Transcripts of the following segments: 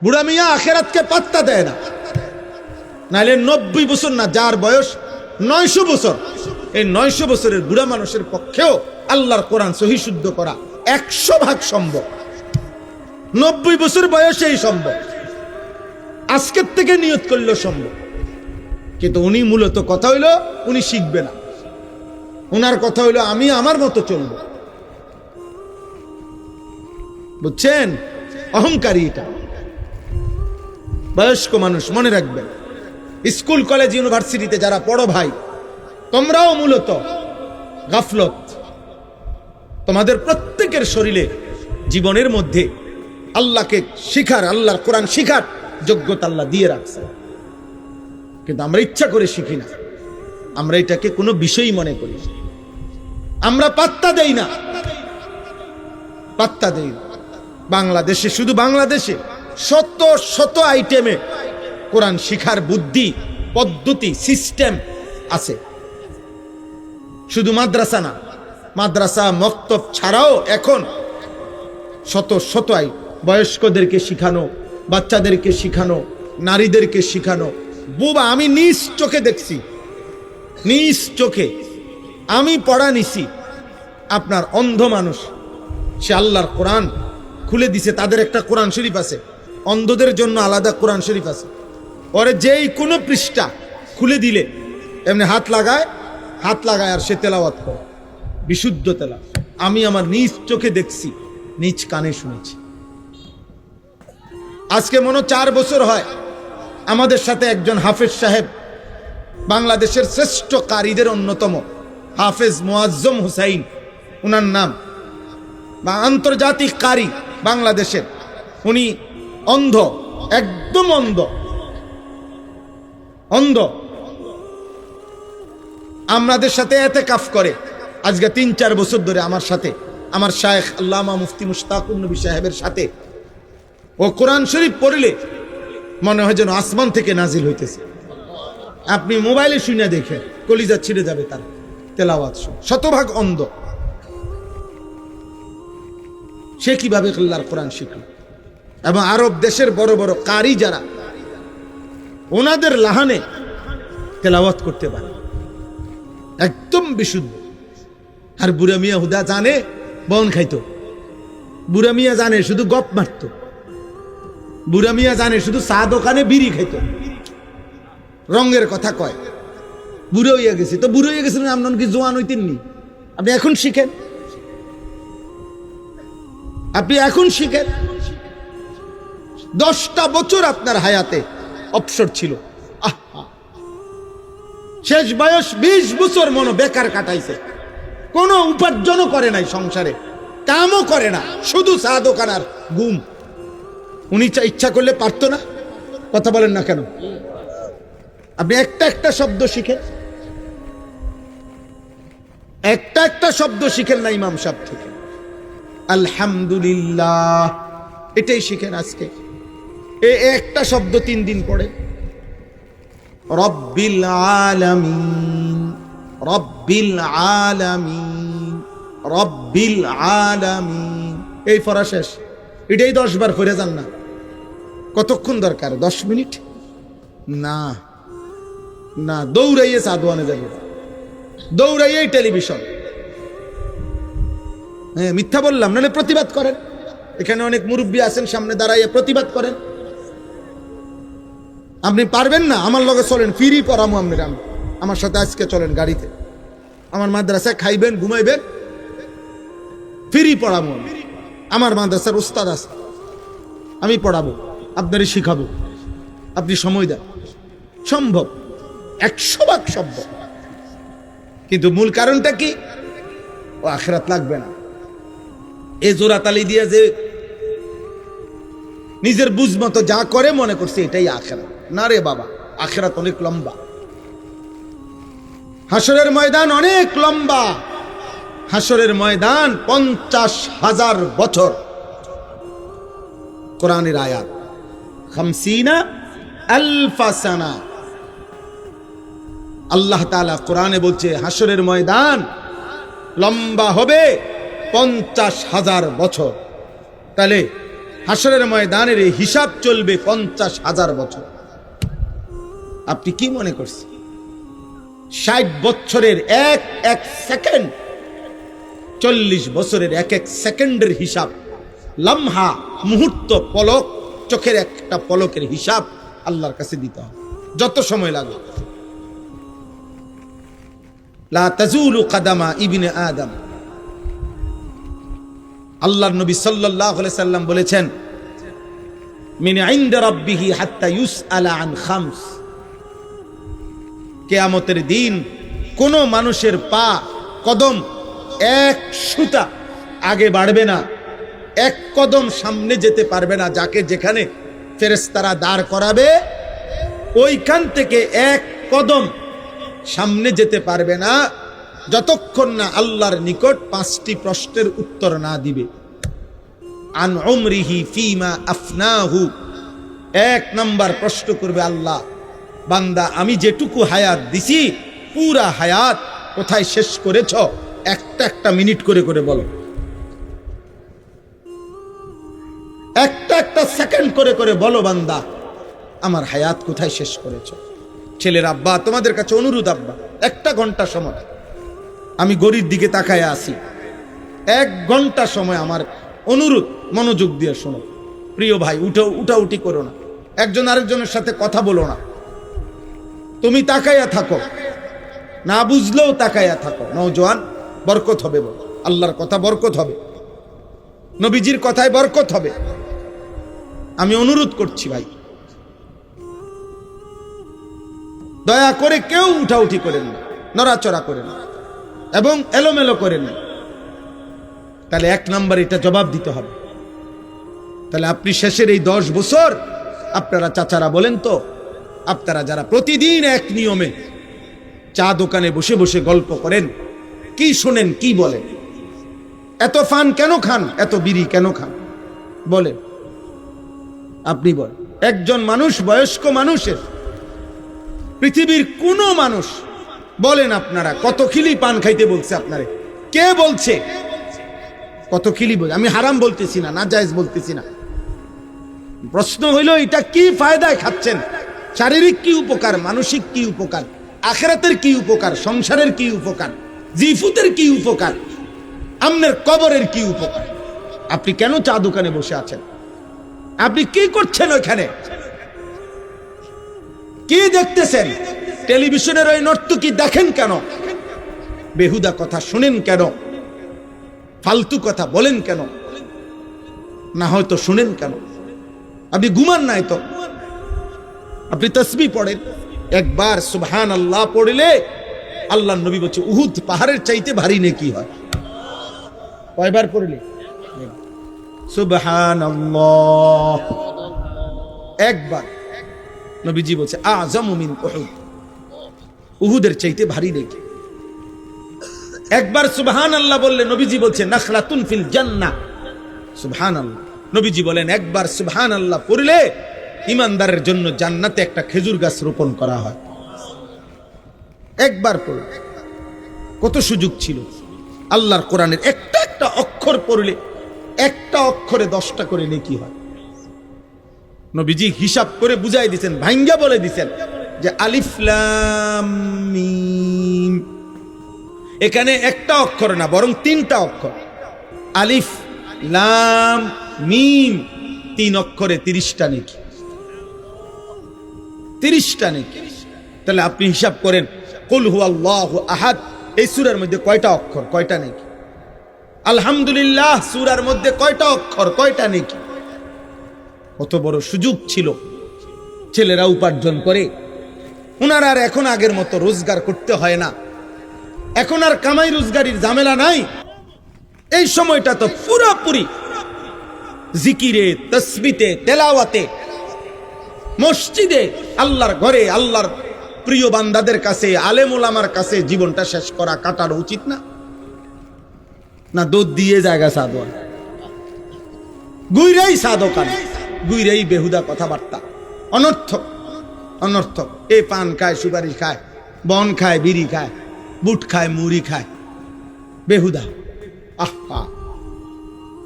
বুড়া মিয়া আখেরাতকে পাত্তা দেয় না, নাইলে 90 বছর না, যার বয়স 900 বছর, এই 900 বছরের বুড়া মানুষের পক্ষেও আল্লাহর কোরআন সহি শুদ্ধ করা 100% সম্ভব। 90 বছর বয়সেই সম্ভব, আজকের থেকে নিয়ত করলেও সম্ভব। কিন্তু উনি মূলত কথা হইলো উনি শিখবে না, ওনার কথা হইলো আমি আমার মতো চলব। বুঝছেন? অহংকারী এটা। বয়স্ক মানুষ মনে রাখবেন, স্কুল কলেজ ইউনিভার্সিটিতে যারা পড়ো ভাই, তোমরাও মূলত গাফলত। তোমাদের প্রত্যেকের শরীরে জীবনের মধ্যে আল্লাহকে শিখার, আল্লাহর কোরআন শিখার যোগ্যতা আল্লাহ দিয়ে রাখছে, কিন্তু আমরা ইচ্ছা করে শিখি না। আমরা এটাকে কোনো বিষয়ই মনে করি, আমরা পাত্তা দেই না, পাত্তা দেই না। বাংলাদেশে, শুধু বাংলাদেশে শত শত আইটেমে কোরআন শিখার বুদ্ধি, পদ্ধতি, সিস্টেম আছে। শুধু মাদ্রাসা না, মাদ্রাসা মক্তব ছাড়াও এখন শত শত বয়স্কদেরকে শিখানো, বাচ্চাদেরকে শিখানো, নারীদেরকে শিখানো। বুবা, আমি নিজ চোখে দেখছি, নিজ চোখে আমি পড়া নিছি। আপনার অন্ধ মানুষ, সে আল্লাহর কোরআন খুলে দিছে, তাদের একটা কোরআন শরীফ আছে, অন্ধদের জন্য আলাদা কোরআন শরীফ আছে। পরে যেই কোনো পৃষ্ঠা খুলে দিলে এমনি হাত লাগায় আর সে তেলাওয়াত করে, বিশুদ্ধ তেলাওয়াত। আমি আমার নিজ চোখে দেখছি, নিজ কানে শুনেছি। আজকে মনে 4 বছর হয় আমাদের সাথে একজন হাফেজ সাহেব, বাংলাদেশের শ্রেষ্ঠ কারীদের অন্যতম হাফেজ মুআজ্জম হুসাইন উনার নাম, বা আন্তর্জাতিক কারি বাংলাদেশের। উনি অন্ধ, একদম অন্ধ, অন্ধ। আমাদের সাথে এতেকাফ করে আজকে 3-4 বছর ধরে আমার সাথে, আমার শায়েখ আল্লামা মুফতি মুশতাকুর নবী সাহেবের সাথে। ও কোরআন শরীফ পড়লে মনে হয় যেন আসমান থেকে নাজিল হইতেছে। আপনি মোবাইলে শুনে দেখেন, কলিজা ছিঁড়ে যাবে তার তেলাওয়াত শুনে। শতভাগ অন্ধ, সে কিভাবে আল্লাহর কোরআন শিখল? এবং আরব দেশের বড় বড় কারি যারা, ওনাদের লাহানে তেলাওয়াত করতে পারে একদম বিশুদ্ধ। আর বুড়া মিয়া হুদা জানে বন খাইতো, বুড়া মিয়া জানে শুধু গপ মারত, বুড়া মিয়া জানে শুধু চা দোকানে বিড়ি খাইত, রঙের কথা কয়। বুড়ো হইয়া গেছে, তো বুড়ো হইয়া গেছে, আপনার কি জোয়ান হইতেননি? আপনি এখন শিখেন, আপনি এখন শিখেন। 10টা বছর আপনার হায়াতে অবসর ছিল, শেষ বয়স 20 বছর মনো বেকার কাটাইছে, কোনো উপার্জনও করে নাই, সংসারে কামও করে না, শুধু চা দোকান আর ঘুম। উনি ইচ্ছা করলে পারতো না? কথা বলেন না কেন? আপনি একটা একটা শব্দ শিখেন, একটা একটা শব্দ শিখেন না ইমাম সাহেব থেকে। আলহামদুলিল্লাহ, এটাই শিখেন আজকে। একটা শব্দ 3 দিন পড়ে। রব্বিল আলামিন, রব্বিল আলামিন, রব্বিল আলামিন, এই পড়া শেষ। এটাই 10 বার পড়ে যান না। কতক্ষণ দরকার? 10 মিনিট? না না, দৌড়াইয়ে চা দোয়ানে যাবে, দৌড়াইয়ে টেলিভিশন। হ্যাঁ, মিথ্যা বললাম? নাহলে প্রতিবাদ করেন, এখানে অনেক মুরব্বী আছেন, সামনে দাঁড়াইয়া প্রতিবাদ করেন। আপনি পারবেন না? আমার লগে চলেন, ফিরি পড়ামো আপনার। আমার সাথে আজকে চলেন গাড়িতে, আমার মাদ্রাসায় খাইবেন, ঘুমাইবেন, ফিরি পড়ামো। আমার মাদ্রাসার উস্তাদ আছে, আমি পড়াবো, আপনারই শিখাবো, আপনি সময় দেন। সম্ভব, 100% সম্ভব। কিন্তু মূল কারণটা কি? ও আখিরাত লাগবে না। এ জোরাতালি দিয়ে যে নিজের বুঝ মতো যা করে মনে করছে এটাই আখিরাত। না রে বাবা, আখিরাত অনেক লম্বা, হাসরের ময়দান অনেক লম্বা। হাসরের ময়দান 50,000 বছর। কোরআনের আয়াত 50,000 সানা। আল্লাহ তাআলা কোরআনে বলছে হাসরের ময়দান লম্বা হবে 50,000 বছর। তাহলে হাসরের ময়দানের এই হিসাব চলবে 50,000 বছর। আপনি কি মনে করছেন 60 বছরের এক এক সেকেন্ড, 40 বছরের এক এক সেকেন্ডের হিসাব, লম্হা মুহূর্ত, পলক, চোখের একটা পলকের হিসাব আল্লাহর কাছে দিতে হবে, যত সময় লাগে। লা তাজুলু কাদামা ইবনে আদম। আল্লাহর নবী সাল্লাল্লাহু আলাইহি সাল্লাম বলেছেন, মিন ইনদা রাব্বিহি হাত্তা ইউসআলা আন খামস। কিয়ামতের দিন কোন মানুষের পা কদম এক সুতা আগে বাড়বে না, এক কদম সামনে যেতে পারবে না। যাকে যেখানে ফেরেশতারা দাঁড় করাবে ওইখান থেকে এক কদম সামনে যেতে পারবে না, যতক্ষণ না আল্লাহর নিকট 5টি প্রশ্নের উত্তর না দিবে। আন উমরিহি ফিমা আফনাহু। 1 নাম্বার প্রশ্ন করবে আল্লাহ, বান্দা আমি যেটুকু হায়াত দিছি পুরা হায়াত কোথায় শেষ করেছ? একটা একটা মিনিট করে করে বলো, একটা একটা সেকেন্ড করে করে বলো, বান্দা আমার হায়াত কোথায় শেষ করেছ? ছেলের আব্বা, তোমাদের কাছে অনুরোধ, আব্বা 1 ঘন্টা সময় আমি গড়ির দিকে তাকায় আসি, 1 ঘন্টা সময় আমার অনুরোধ, মনোযোগ দিয়ে শোনো। প্রিয় ভাই, উঠাউঠি করো না, একজন আরেকজনের সাথে কথা বলো না, তুমি তাকাইয়া থাকো, না বুঝলেও তাকাইয়া থাকো। নওজোয়ান, বরকত হবে, বল আল্লাহর কথা বরকত হবে, নবীজির কথায় বরকত হবে। আমি অনুরোধ করছি ভাই, দয়া করে কেউ উঠাউঠি করেন না, নড়াচড়া করেন না এবং এলোমেলো করেন না। তাহলে 1 নাম্বার এটা জবাব দিতে হবে। তাহলে আপনি শেষের এই 10 বছর, আপনারা চাচারা বলেন তো, আপনারা যারা প্রতিদিন এক নিয়মে চা দোকানে বসে বসে গল্প করেন, কি শোনেন, কি বলেন? এত ফান কেন খান, এত বিড়ি কেন খান বলেন? আপনি বলেন, একজন মানুষ, বয়স্ক মানুষের, পৃথিবীর কোন মানুষ বলেন আপনারা কত খিলি পান খাইতে বলছে আপনারে? কে বলছে কত খিলি? বল, আমি হারাম বলতেছি না, নাজায়েজ বলতেছি না। প্রশ্ন হইল এটা কি ফায়দায় খাচ্ছেন? শারীরিক কি উপকার, মানসিক কি উপকার, আখিরাতের কি উপকার, সংসারের কি উপকার, জিফুতের কি উপকার, আমনের কবরের কি উপকার? আপনি কেন চা দোকানে বসে আছেন? আপনি কি করছেন ওখানে? কি দেখতেছেন? টেলিভিশনের ওই নর্তকী দেখেন কেন? বেহুদা কথা শুনেন কেন? ফালতু কথা বলেন কেন? না হয়তো শুনেন কেন? আপনি ঘুমান নাই তো? আপনি তাসবিহ পড়েন, একবার সুবহানাল্লাহ পড়লে আল্লাহর নবী বলছে উহুদ পাহাড়ের চাইতে ভারী নেকি হয়। কয়বার পড়লে? সুবহানাল্লাহ একবার। নবীজি বলছে আযমু মিন উহুদ, উহুদের চাইতে ভারী নেকি। একবার সুবহানাল্লাহ বললে নবীজি বলছে নাখলাতুন ফিল জান্নাহ। সুবহানাল্লাহ, নবীজি বলেন একবার সুবহানাল্লাহ পড়লে ইমানদারের জন্য জান্নাতে একটা খেজুর গাছ রোপণ করা হয়। একবার পড়লে কত সুযোগ ছিল। আল্লাহর কোরআনের একটা একটা অক্ষর পড়লে একটা অক্ষরে 10টা করে নেকি হয়। নবীজি হিসাব করে বুঝাই দিয়েছেন, ভাঙ্গা বলে দিয়েছেন যে আলিফ লাম মিম, এখানে একটা অক্ষর না বরং 3টা অক্ষর। আলিফ লাম মিম, 3 অক্ষরে 30টা নেকি, 30টা নেকি। তাহলে আপনি হিসাব করেন, কুল হুয়াল্লাহু আহাদ এই সূরার মধ্যে কয়টা অক্ষর, কয়টা নেকি? আলহামদুলিল্লাহ সূরার মধ্যে কয়টা অক্ষর, কয়টা নেকি? কত বড় সুযোগ ছিল। ছেলেরা উপার্জন করে, ওনারা আর এখন আগের মতো রোজগার করতে হয় না, এখন আর কামাই রোজগারির ঝামেলা নাই। এই সময়টা তো পুরোপুরি জিকিরে, তাসবিতে, তেলাওয়াতে, মসজিদে, আল্লাহর ঘরে, আল্লাহর প্রিয় বান্দাদের কাছে, আলেম ওলামার কাছে জীবনটা শেষ করা, কাটানো উচিত না? না দুধ দিয়ে জায়গা সাদোয়ান, গুইরাই সাদোকান, গুইরাই বেহুদা কথাবার্তা, অনর্থক অনর্থক। এ পান খায়, সুপারি খায়, বন খায়, বিড়ি খায়, বুট খায়, মুড়ি খায়, বেহুদা। আহা,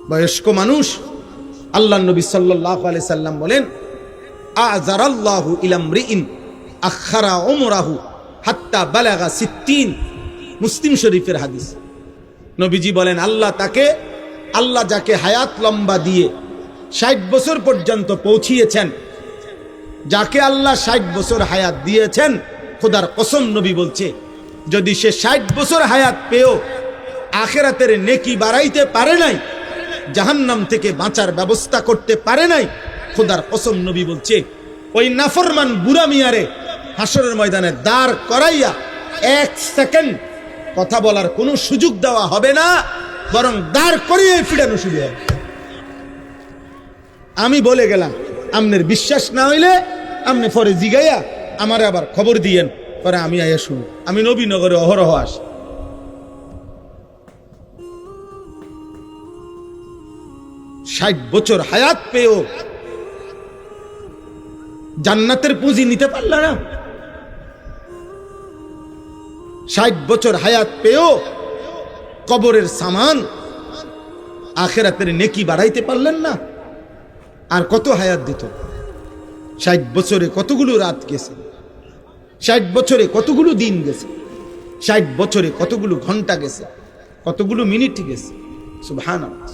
বয়স্ক মানুষ আল্লাহ নবী সাল্লাল্লাহু আলাইহি সাল্লাম বলেন, আযারাল্লাহু ইলামরিইন আখারা উমরাহু হাত্তা বালাগা 60। মুসলিম শরীফের হাদিস। নবীজি বলেন, আল্লাহ যাকে হায়াত লম্বা দিয়ে 60 বছর পর্যন্ত পৌঁছিয়েছেন, যাকে আল্লাহ 60 বছর হায়াত দিয়েছেন, খোদার কসম নবী বলছে, যদি সে 60 বছর হায়াত পেয়েও আখিরাতের নেকি বাড়াইতে পারে নাই, জাহান্নাম থেকে বাঁচার ব্যবস্থা করতে পারে নাই, খোদার কসম নবী বলছে, ওই নাফরমান বুড়া মিয়ারে হাসরের ময়দানে দাঁড় করাইয়া 1 সেকেন্ড কথা বলার কোনো সুযোগ দেওয়া হবে না, বরং দাঁড় করিয়ে ফিরানো শুরু হবে। আমি বলে গেলাম, আপনার বিশ্বাস না হইলে আপনি পরে জিগাইয়া আমারে আবার খবর দিয়েন, পরে আমি আইয়া শুনি। আমি নবীনগরে অহরহ আসি। ষাট বছর হায়াত পেয়েও জান্নাতের পুঁজি নিতে পারল না। 60 বছর হায়াত পেয়েও কবরের সামান, আখিরাতের নেকি বাড়াইতে পারলেন না। আর কত হায়াত দিত? 60 বছরে কতগুলো রাত গেছে, 60 বছরে কতগুলো দিন গেছে, 60 বছরে কতগুলো ঘন্টা গেছে, কতগুলো মিনিট গেছে। সুবহানাল্লাহ।